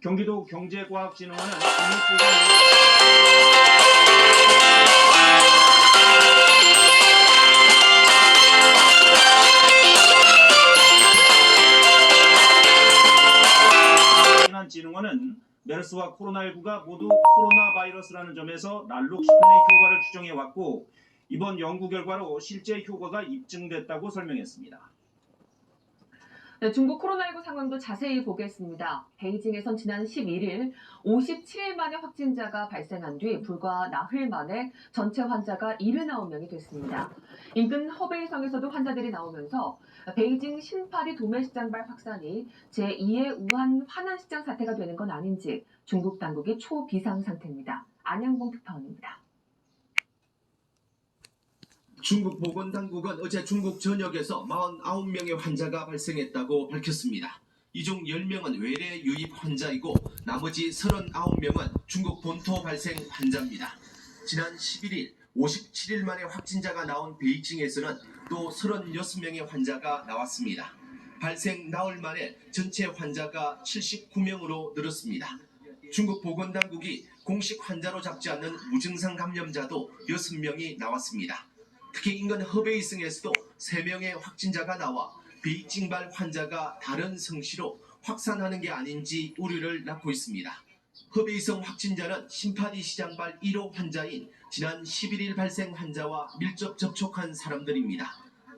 경기도 경제과학진흥원은 진흥원은 메르스와 코로나19가 모두 코로나 바이러스라는 점에서 난록 10편의 효과를 추정해왔고 이번 연구 결과로 실제 효과가 입증됐다고 설명했습니다. 네, 중국 코로나19 상황도 자세히 보겠습니다. 베이징에선 지난 11일 57일 만에 확진자가 발생한 뒤 불과 나흘 만에 전체 환자가 79명이 됐습니다. 인근 허베이성에서도 환자들이 나오면서 베이징 신파리 도매시장발 확산이 제2의 우한 화난시장 사태가 되는 건 아닌지 중국 당국이 초비상 상태입니다. 안양봉 특파원입니다. 중국 보건당국은 어제 중국 전역에서 49명의 환자가 발생했다고 밝혔습니다. 이 중 10명은 외래 유입 환자이고 나머지 39명은 중국 본토 발생 환자입니다. 지난 11일 57일 만에 확진자가 나온 베이징에서는 또 36명의 환자가 나왔습니다. 발생 나흘 만에 전체 환자가 79명으로 늘었습니다. 중국 보건당국이 공식 환자로 잡지 않는 무증상 감염자도 6명이 나왔습니다. 특히 인근 허베이성에서도 3명의 확진자가 나와 베이징발 환자가 다른 성시로 확산하는 게 아닌지 우려를 낳고 있습니다. 허베이성 확진자는 신파리 시장발 1호 환자인 지난 11일 발생 환자와 밀접 접촉한 사람들입니다.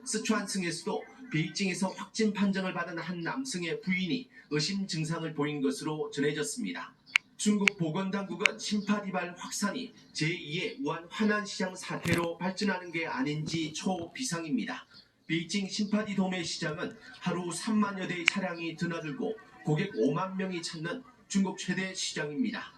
스촨성에서도 베이징에서 확진 판정을 받은 한 남성의 부인이 의심 증상을 보인 것으로 전해졌습니다. 중국 보건당국은 신파리발 확산이 제2의 우한 화난시장 사태로 발전하는 게 아닌지 초비상입니다. 베이징 신파리 도매시장은 하루 3만여 대의 차량이 드나들고 고객 5만 명이 찾는 중국 최대 시장입니다.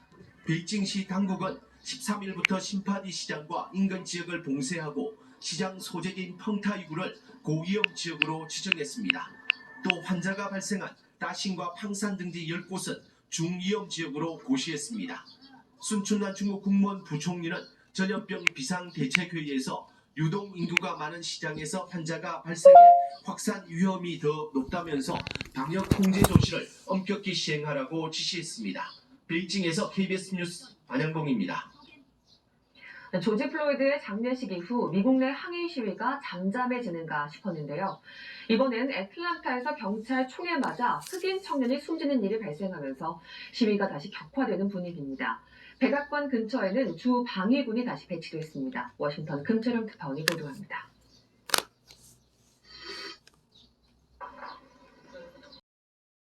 베이징시 당국은 13일부터 신파리 시장과 인근 지역을 봉쇄하고 시장 소재지인 펑타이구를 고위험 지역으로 지정했습니다. 또 환자가 발생한 따신과 팡산 등지 10곳은 중위험 지역으로 고시했습니다. 순춘난 중국 국무원 부총리는 전염병 비상대책회의에서 유동 인구가 많은 시장에서 환자가 발생해 확산 위험이 더 높다면서 방역 통제 조치를 엄격히 시행하라고 지시했습니다. 베이징에서 KBS 뉴스 안양봉입니다. 조지 플로이드의 장례식 이후 미국 내 항의 시위가 잠잠해지는가 싶었는데요. 이번엔 애틀란타에서 경찰 총에 맞아 흑인 청년이 숨지는 일이 발생하면서 시위가 다시 격화되는 분위기입니다. 백악관 근처에는 주 방위군이 다시 배치됐습니다. 워싱턴 금철영 특파원이 보도합니다.